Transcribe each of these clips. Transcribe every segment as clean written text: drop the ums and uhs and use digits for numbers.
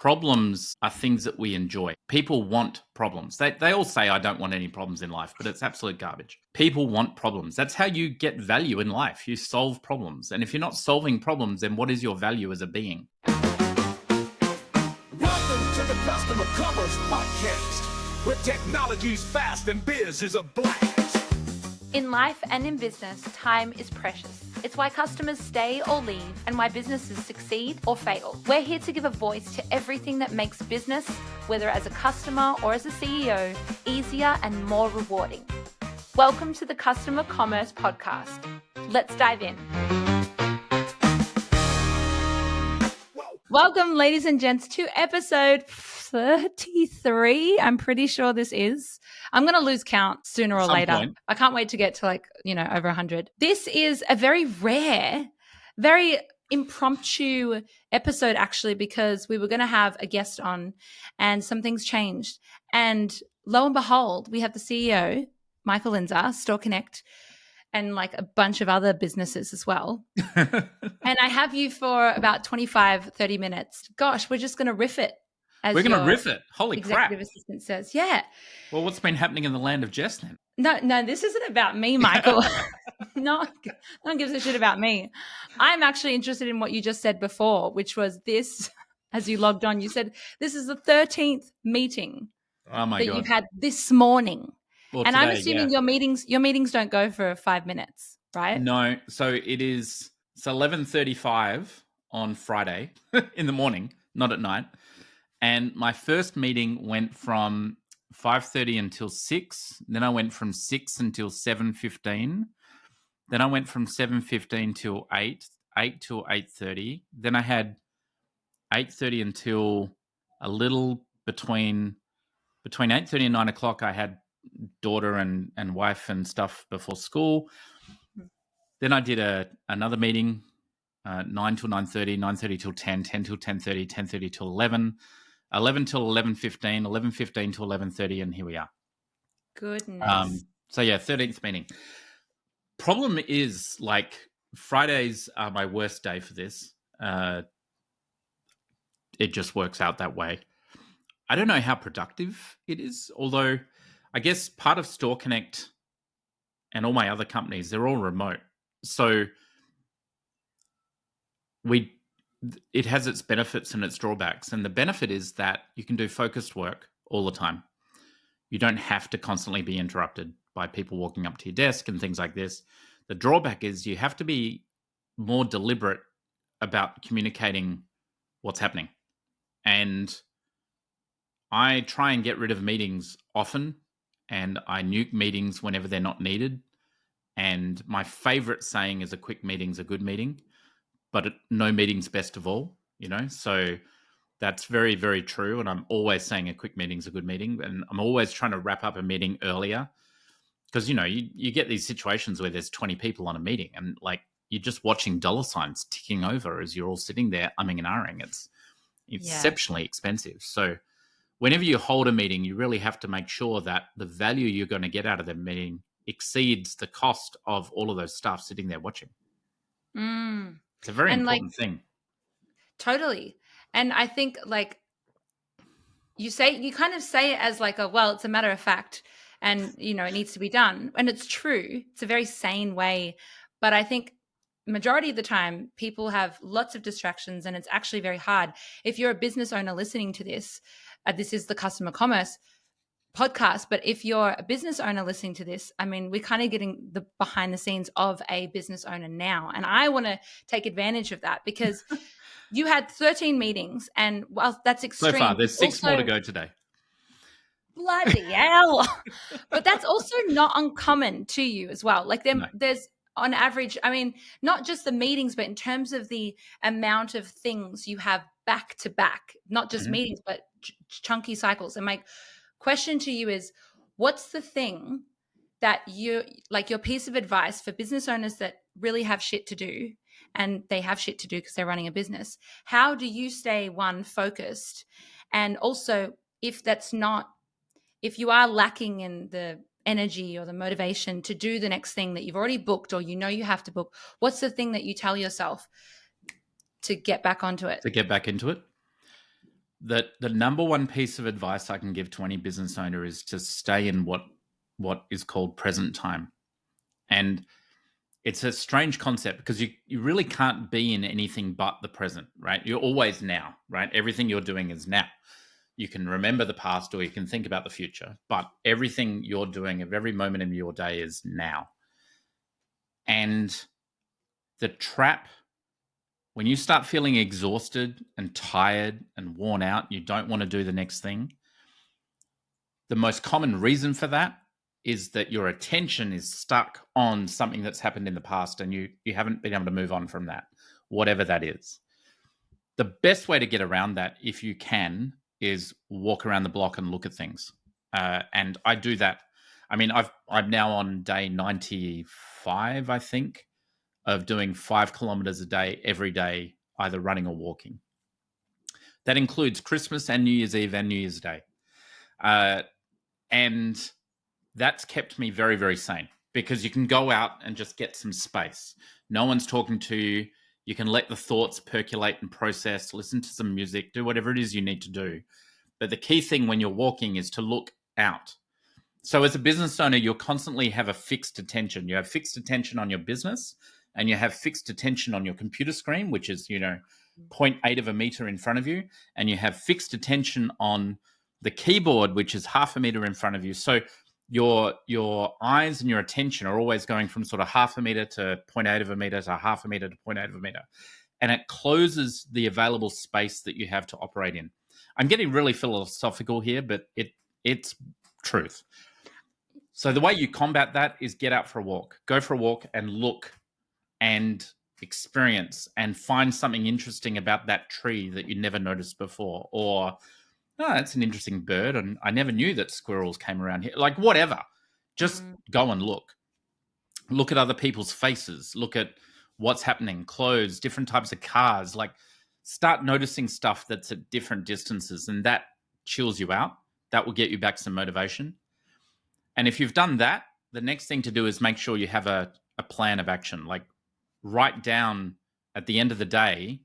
Problems are things that we enjoy. People want problems. They all say, I don't want any problems in life, but it's absolute garbage. People want problems. That's how you get value in life. You solve problems. And if you're not solving problems, then what is your value as a being? Welcome to the Customer Commerce Podcast, where technology's fast and biz is a blast. In life and in business, time is precious. It's why customers stay or leave and why businesses succeed or fail. We're here to give a voice to everything that makes business, whether as a customer or as a CEO, easier and more rewarding. Welcome to the Customer Commerce Podcast. Let's dive in. Welcome, ladies and gents, to episode 33. I'm pretty sure this is. I'm going to lose count sooner or later. Point. I can't wait to get to over 100. This is a very rare, very impromptu episode, actually, because we were going to have a guest on and some things changed. And lo and behold, we have the CEO, Mikel Linzer, Store Connect, and like a bunch of other businesses as well. And I have you for about 25, 30 minutes. Gosh, we're just going to riff it. We're going to riff it. Holy executive crap. assistant says, yeah. Well, what's been happening in the land of Jess then? No, this isn't about me, Michael. No one gives a shit about me. I'm actually interested in what you just said before, which was this, as you logged on, you said, this is the 13th meeting that you've had this morning. Well, and today, I'm assuming your meetings don't go for 5 minutes, right? No. So it's 11:35 on Friday in the morning, not at night. And my first meeting went from 5:30 until 6. Then I went from 6 until 7:15. Then I went from 7:15 till 8, 8 till 8:30. Then I had 8:30 until a little between 8:30 and 9 o'clock. I had daughter and wife and stuff before school. Then I did another meeting, 9 till 9:30, 9:30 till 10, 10 till 10:30, 10:30 till 11. 11 till 11:15, 11:15 till 11:30, and here we are. Goodness. 13th meeting. Problem is, Fridays are my worst day for this. It just works out that way. I don't know how productive it is, although I guess part of Store Connect and all my other companies, they're all remote. So it has its benefits and its drawbacks. And the benefit is that you can do focused work all the time. You don't have to constantly be interrupted by people walking up to your desk and things like this. The drawback is you have to be more deliberate about communicating what's happening. And I try and get rid of meetings often, and I nuke meetings whenever they're not needed. And my favorite saying is a quick meeting's a good meeting. But no meeting's best of all, So that's very, very true. And I'm always saying a quick meeting's a good meeting. And I'm always trying to wrap up a meeting earlier. Because, you get these situations where there's 20 people on a meeting and you're just watching dollar signs ticking over as you're all sitting there umming and ahhing. It's exceptionally expensive. So whenever you hold a meeting, you really have to make sure that the value you're going to get out of the meeting exceeds the cost of all of those staff sitting there watching. It's a very important thing. Totally. And I think you kind of say it as it's a matter of fact and, it needs to be done. And it's true. It's a very sane way. But I think majority of the time people have lots of distractions and it's actually very hard. If you're a business owner listening to this, this is the Customer Commerce Podcast, but if you're a business owner listening to this, we're kind of getting the behind the scenes of a business owner now. And I want to take advantage of that because you had 13 meetings and while that's extreme. So far, there's 6 more to go today. Bloody hell. But that's also not uncommon to you as well. There's on average, not just the meetings, but in terms of the amount of things you have back to back, not just meetings, but chunky cycles. And my question to you is, what's the thing that your piece of advice for business owners that really have shit to do, and they have shit to do because they're running a business? How do you stay focused? And also if you are lacking in the energy or the motivation to do the next thing that you've already booked or you have to book, what's the thing that you tell yourself to get back onto it? To get back into it? the number one piece of advice I can give to any business owner is to stay in what is called present time. And it's a strange concept because you really can't be in anything but the present, right? You're always now, right? Everything you're doing is now. You can remember the past or you can think about the future, but everything you're doing of every moment in your day is now. And the trap, when you start feeling exhausted and tired and worn out, you don't want to do the next thing. The most common reason for that is that your attention is stuck on something that's happened in the past and you haven't been able to move on from that, whatever that is. The best way to get around that, if you can, is walk around the block and look at things. And I do that. I mean, I'm now on day 95, I think, of doing 5 kilometers a day, every day, either running or walking. That includes Christmas and New Year's Eve and New Year's Day. And that's kept me very, very sane because you can go out and just get some space. No one's talking to you. You can let the thoughts percolate and process, listen to some music, do whatever it is you need to do. But the key thing when you're walking is to look out. So as a business owner, you'll constantly have a fixed attention. You have fixed attention on your business and you have fixed attention on your computer screen, which is, 0.8 of a meter in front of you. And you have fixed attention on the keyboard, which is half a meter in front of you. So your eyes and your attention are always going from sort of half a meter to 0.8 of a meter to half a meter to 0.8 of a meter. And it closes the available space that you have to operate in. I'm getting really philosophical here, but it's truth. So the way you combat that is get out for a walk. Go for a walk and look and experience and find something interesting about that tree that you never noticed before. Or, oh, that's an interesting bird, and I never knew that squirrels came around here. Like, whatever. Just go and look. Look at other people's faces. Look at what's happening, clothes, different types of cars. Like, start noticing stuff that's at different distances, and that chills you out. That will get you back some motivation. And if you've done that, the next thing to do is make sure you have a plan of action. Like, write down at the end of the day,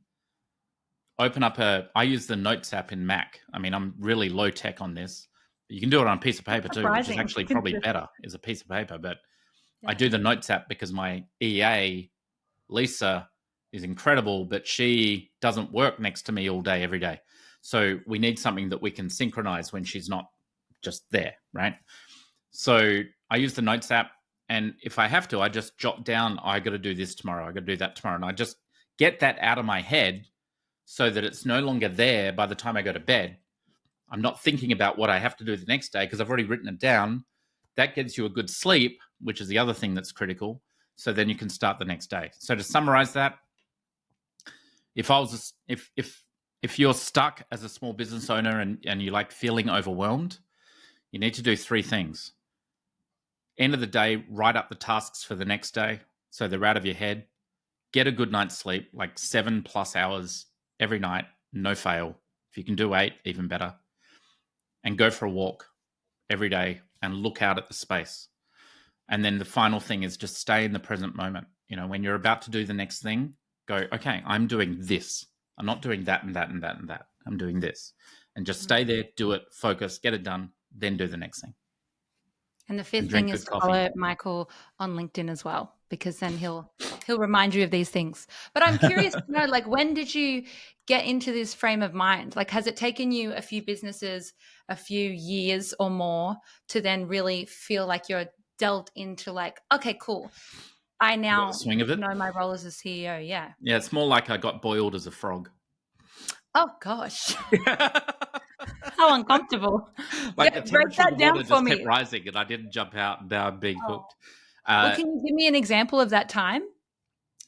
open up I use the Notes app in Mac. I mean, I'm really low tech on this. You can do it on a piece of paper too, which is actually probably better, is a piece of paper. But I do the Notes app because my EA, Lisa, is incredible, but she doesn't work next to me all day, every day. So we need something that we can synchronize when she's not just there, right? So I use the Notes app, and if I have to, I just jot down, I got to do this tomorrow, I got to do that tomorrow. And I just get that out of my head so that it's no longer there by the time I go to bed. I'm not thinking about what I have to do the next day because I've already written it down. That gives you a good sleep, which is the other thing that's critical. So then you can start the next day. So to summarize that, if you're stuck as a small business owner and you like feeling overwhelmed, you need to do 3 things. End of the day, write up the tasks for the next day so they're out of your head. Get a good night's sleep, like 7+ hours every night, no fail. If you can do 8, even better. And go for a walk every day and look out at the space. And then the final thing is just stay in the present moment. When you're about to do the next thing, go, okay, I'm doing this. I'm not doing that and that and that and that. I'm doing this. And just stay there, do it, focus, get it done, then do the next thing. And the 5th thing is to follow Michael on LinkedIn as well, because then he'll remind you of these things. But I'm curious to know, like, when did you get into this frame of mind? Like, has it taken you a few businesses, a few years or more to then really feel like you're delved into, like, okay, cool, I now swing of it. Know my role as a CEO? Yeah. Yeah, it's more like I got boiled as a frog. Oh gosh. How uncomfortable. Like yeah, the temperature break that of the down water for just me. kept rising and I didn't jump out and now I'm being cooked. Well, can you give me an example of that time?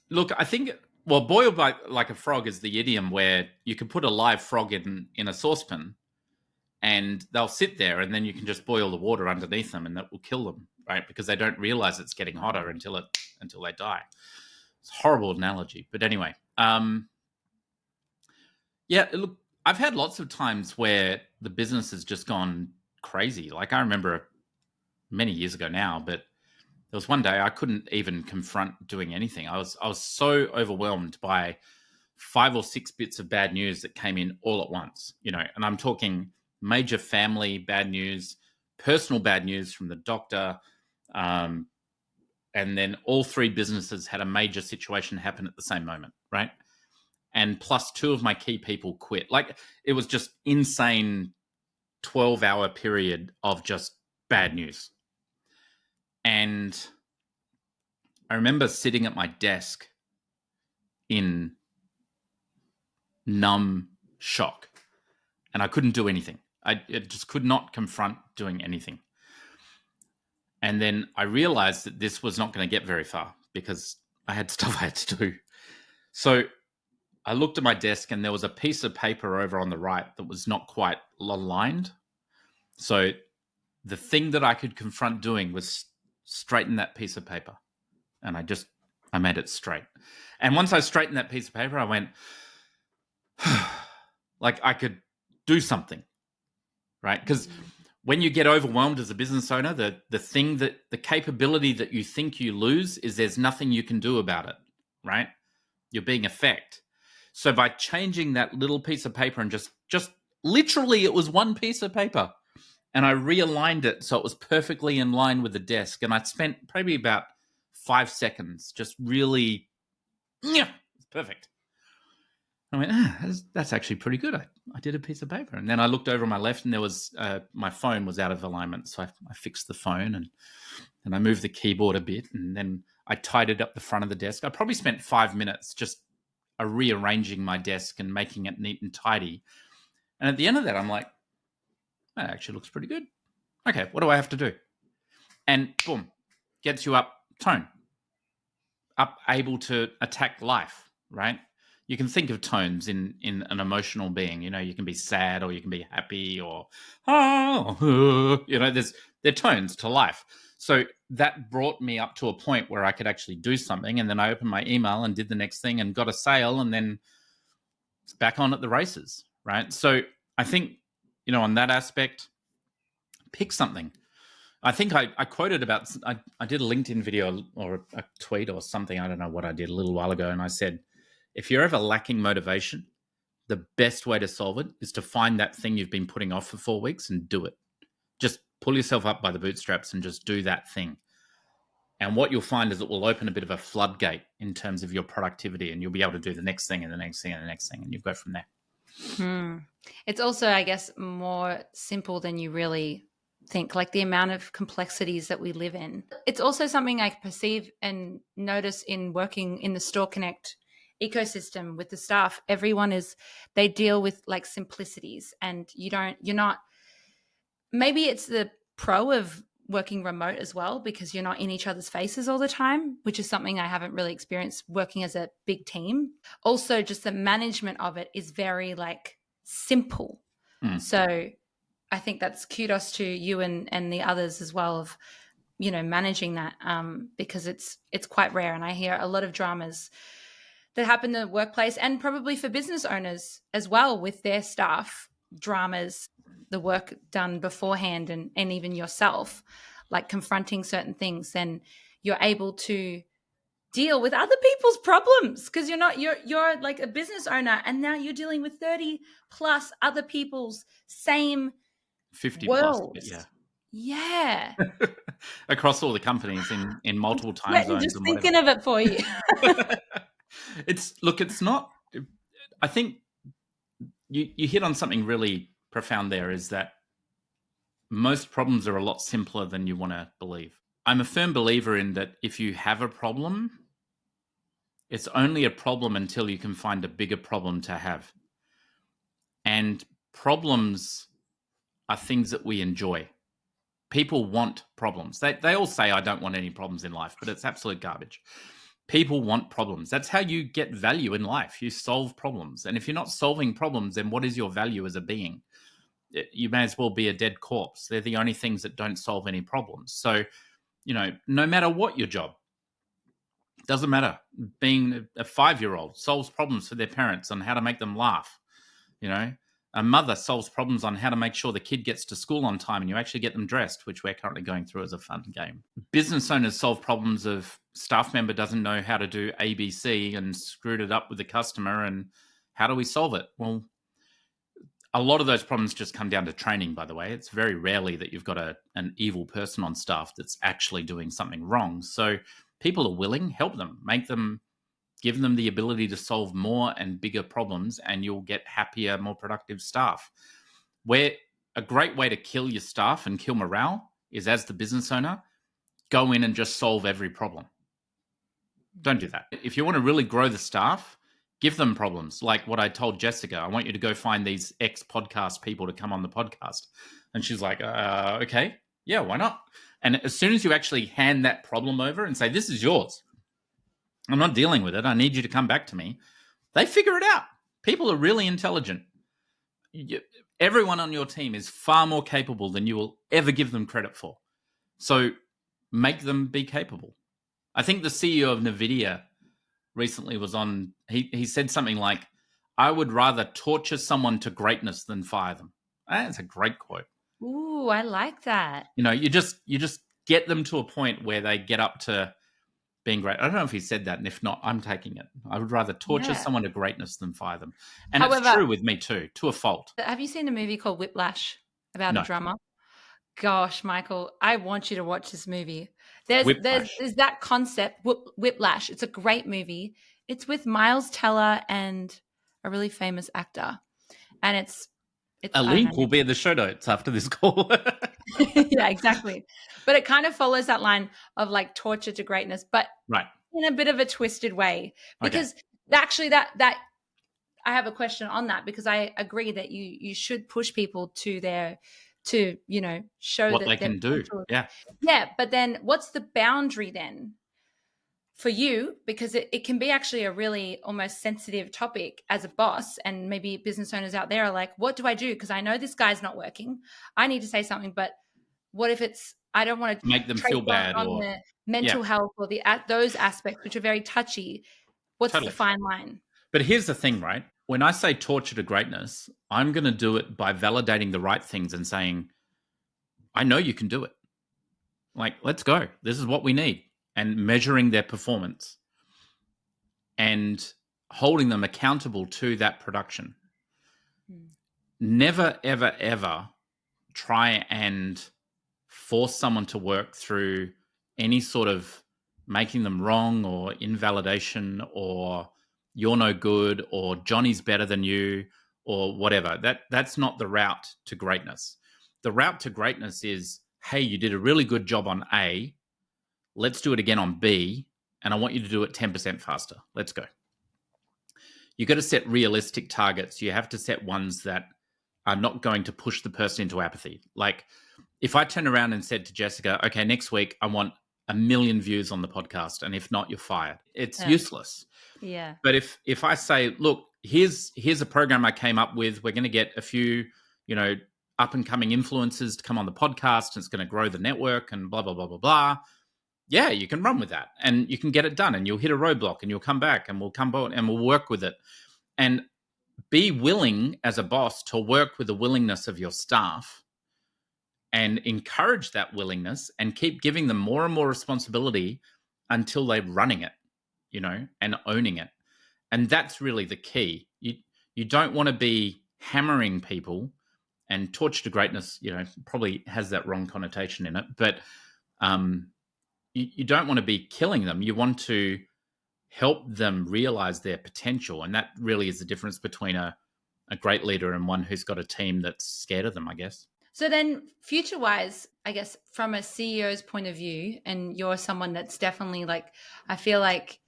Look, I think, boiled like a frog is the idiom where you can put a live frog in a saucepan and they'll sit there and then you can just boil the water underneath them and that will kill them, right? Because they don't realize it's getting hotter until they die. It's a horrible analogy. But anyway, yeah, look, I've had lots of times where the business has just gone crazy. Like I remember many years ago now, but there was one day I couldn't even confront doing anything. I was so overwhelmed by 5 or 6 bits of bad news that came in all at once, and I'm talking major family bad news, personal bad news from the doctor, and then all 3 businesses had a major situation happen at the same moment, right? And plus 2 of my key people quit. Like, it was just insane 12-hour period of just bad news. And I remember sitting at my desk in numb shock, and I couldn't do anything. I just could not confront doing anything. And then I realized that this was not going to get very far because I had stuff I had to do. So I looked at my desk, and there was a piece of paper over on the right that was not quite aligned. So the thing that I could confront doing was straighten that piece of paper. And I made it straight. And once I straightened that piece of paper, I went, like, I could do something, right? Because when you get overwhelmed as a business owner, the capability that you think you lose is there's nothing you can do about it, right? You're being affected. So by changing that little piece of paper and just literally, it was one piece of paper, and I realigned it so it was perfectly in line with the desk. And I spent probably about 5 seconds just really, yeah, it's perfect. I went, that's actually pretty good. I did a piece of paper. And then I looked over on my left, and there was my phone was out of alignment. So I fixed the phone, and I moved the keyboard a bit, and then I tidied up the front of the desk. I probably spent 5 minutes just rearranging my desk and making it neat and tidy. And at the end of that, I'm like, that actually looks pretty good. Okay, what do I have to do? And boom, gets you up tone, up able to attack life, right? You can think of tones in an emotional being. You can be sad, or you can be happy, or they're tones to life. So that brought me up to a point where I could actually do something. And then I opened my email and did the next thing and got a sale, and then it's back on at the races, right? So I think, on that aspect, pick something. I think I quoted about, I did a LinkedIn video or a tweet or something. I don't know what I did a little while ago. And I said, if you're ever lacking motivation, the best way to solve it is to find that thing you've been putting off for 4 weeks and do it. Just pull yourself up by the bootstraps and just do that thing. And what you'll find is it will open a bit of a floodgate in terms of your productivity, and you'll be able to do the next thing and the next thing and the next thing, and you go from there. It's also, I guess, more simple than you really think, like the amount of complexities that we live in. It's also something I perceive and notice in working in the Store Connect ecosystem with the staff. They deal with like simplicities, and maybe it's the pro of working remote as well, because you're not in each other's faces all the time, which is something I haven't really experienced working as a big team. Also, just the management of it is very like simple. So I think that's kudos to you and the others as well of, managing that, because it's quite rare. And I hear a lot of dramas that happen in the workplace, and probably for business owners as well with their staff, dramas, the work done beforehand, and even yourself, like confronting certain things, then you're able to deal with other people's problems, because you're like a business owner, and now you're dealing with 30 plus other people's same 50 worlds. Plus, yeah. Across all the companies in multiple time zones. Just thinking of it for you. It's not, I think you hit on something really profound there, is that most problems are a lot simpler than you want to believe. I'm a firm believer in that if you have a problem, it's only a problem until you can find a bigger problem to have. And problems are things that we enjoy. People want problems. They all say, I don't want any problems in life, but it's absolute garbage. People want problems. That's how you get value in life. You solve problems. And if you're not solving problems, then what is your value as a being? You may as well be a dead corpse. They're the only things that don't solve any problems. So, no matter what your job, doesn't matter. Being a 5-year-old solves problems for their parents on how to make them laugh. A mother solves problems on how to make sure the kid gets to school on time and you actually get them dressed, which we're currently going through as a fun game. Business owners solve problems of staff member doesn't know how to do ABC and screwed it up with the customer, and how do we solve it? Well, a lot of those problems just come down to training, by the way. It's very rarely that you've got an evil person on staff that's actually doing something wrong. So people are willing, help them, give them the ability to solve more and bigger problems, and you'll get happier, more productive staff. Where a great way to kill your staff and kill morale is, as the business owner, go in and just solve every problem. Don't do that. If you want to really grow the staff, give them problems. Like what I told Jessica, I want you to go find these ex-podcast people to come on the podcast. And she's like, okay, yeah, why not? And as soon as you actually hand that problem over and say, this is yours, I'm not dealing with it, I need you to come back to me, they figure it out. People are really intelligent. Everyone on your team is far more capable than you will ever give them credit for. So make them be capable. I think the CEO of NVIDIA recently was on, he said something like, I would rather torture someone to greatness than fire them. That's a great quote. Ooh, I like that. You just get them to a point where they get up to being great. I don't know if he said that, and if not, I'm taking it. I would rather torture someone to greatness than fire them. And however, it's true with me too, to a fault. Have you seen the movie called Whiplash about a drummer? Gosh, Michael, I want you to watch this movie. There's that concept, Whiplash. It's a great movie. It's with Miles Teller and a really famous actor. And it's a link will be in the show notes after this call. Yeah, exactly. But it kind of follows that line of like torture to greatness, but in a bit of a twisted way. Because actually that I have a question on that, because I agree that you should push people to show what that they can do. Yeah. But then what's the boundary then for you? Because it can be actually a really almost sensitive topic as a boss, and maybe business owners out there are like, what do I do? Because I know this guy's not working. I need to say something, but what if I don't want to make them feel bad on or the mental health or those aspects which are very touchy. What's the fine line? But here's the thing, right? When I say torture to greatness, I'm going to do it by validating the right things and saying, I know you can do it. Like, let's go. This is what we need. And measuring their performance and holding them accountable to that production. Never, ever, ever try and force someone to work through any sort of making them wrong or invalidation or you're no good or Johnny's better than you or whatever. That's not the route to greatness. The route to greatness is, hey, you did a really good job on A. Let's do it again on B, and I want you to do it 10% faster. Let's go. You've got to set realistic targets. You have to set ones that are not going to push the person into apathy. Like if I turn around and said to Jessica, okay, next week I want 1 million views on the podcast, and if not, you're fired. It's useless. Yeah. But if I say, look, here's a program I came up with. We're going to get a few, up and coming influencers to come on the podcast, and it's going to grow the network and blah, blah, blah, blah, blah. Yeah, you can run with that and you can get it done, and you'll hit a roadblock and you'll come back and we'll come back and we'll work with it. And be willing as a boss to work with the willingness of your staff and encourage that willingness and keep giving them more and more responsibility until they're running it, and owning it. And that's really the key. You don't want to be hammering people, and torture to greatness, probably has that wrong connotation in it, but you don't want to be killing them. You want to help them realize their potential. And that really is the difference between a great leader and one who's got a team that's scared of them, I guess. So then future-wise, I guess from a CEO's point of view, and you're someone that's definitely like, I feel like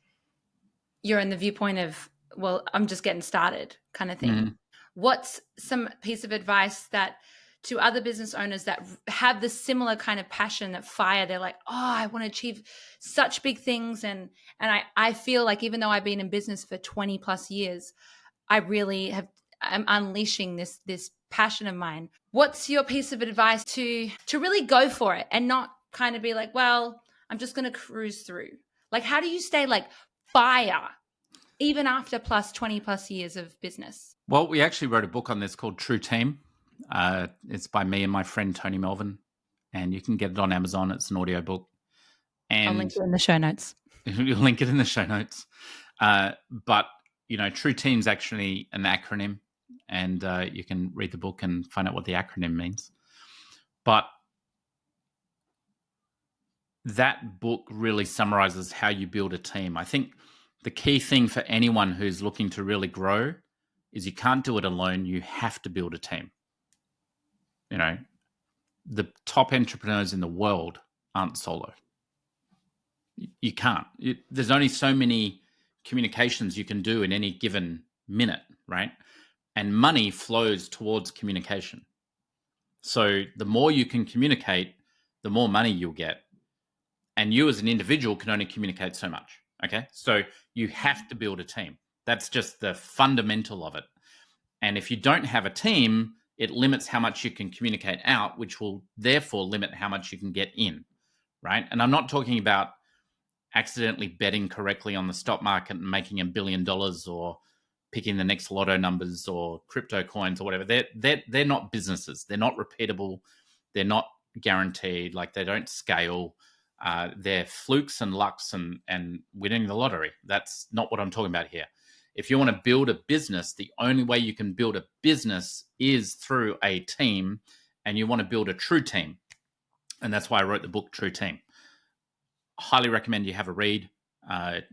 you're in the viewpoint of, well, I'm just getting started kind of thing. Mm-hmm. What's some piece of advice that to other business owners that have the similar kind of passion, that fire, they're like, oh, I want to achieve such big things. And I feel like even though I've been in business for 20 plus years, I really I'm unleashing this passion of mine. What's your piece of advice to really go for it and not kind of be like, well, I'm just going to cruise through? Like, how do you stay like fire even after 20 plus years of business? Well, we actually wrote a book on this called True Team. It's by me and my friend Tony Melvin, and you can get it on Amazon. It's an audiobook. And I'll link it in the show notes. We'll link it in the show notes. But, True Team's actually an acronym, and you can read the book and find out what the acronym means. But that book really summarizes how you build a team. I think the key thing for anyone who's looking to really grow is you can't do it alone. You have to build a team. The top entrepreneurs in the world aren't solo. You can't. There's only so many communications you can do in any given minute, right? And money flows towards communication. So the more you can communicate, the more money you'll get. And you as an individual can only communicate so much, okay? So you have to build a team. That's just the fundamental of it. And if you don't have a team, it limits how much you can communicate out, which will therefore limit how much you can get in, right? And I'm not talking about accidentally betting correctly on the stock market and making $1 billion or picking the next lotto numbers or crypto coins or whatever. They're not businesses. They're not repeatable. They're not guaranteed. Like, they don't scale. They're flukes and lucks and winning the lottery. That's not what I'm talking about here. If you want to build a business, the only way you can build a business is through a team, and you want to build a true team. And that's why I wrote the book, True Team. Highly recommend you have a read. I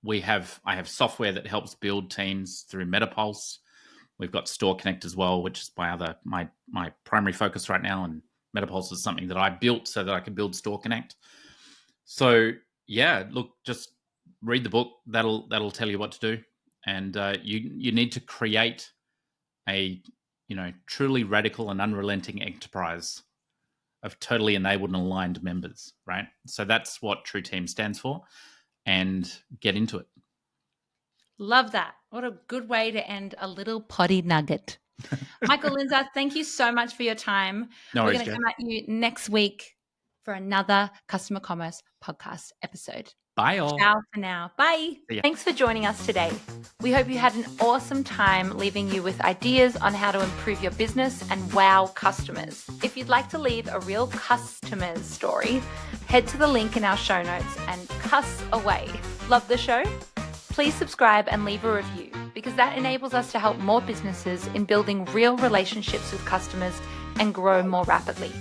have software that helps build teams through Metapulse. We've got Store Connect as well, which is my primary focus right now. And Metapulse is something that I built so that I could build Store Connect. So yeah, look, just read the book. That'll tell you what to do. And you need to create a truly radical and unrelenting enterprise of totally enabled and aligned members, right? So that's what True Team stands for, and get into it. Love that. What a good way to end a little potty nugget. Mikel Linzer, thank you so much for your time. No worries, We're going to come at you next week for another Customer Commerce podcast episode. Bye all. Ciao for now. Bye. Thanks for joining us today. We hope you had an awesome time, leaving you with ideas on how to improve your business and wow customers. If you'd like to leave a real customer's story, head to the link in our show notes and cuss away. Love the show? Please subscribe and leave a review, because that enables us to help more businesses in building real relationships with customers and grow more rapidly.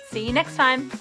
See you next time.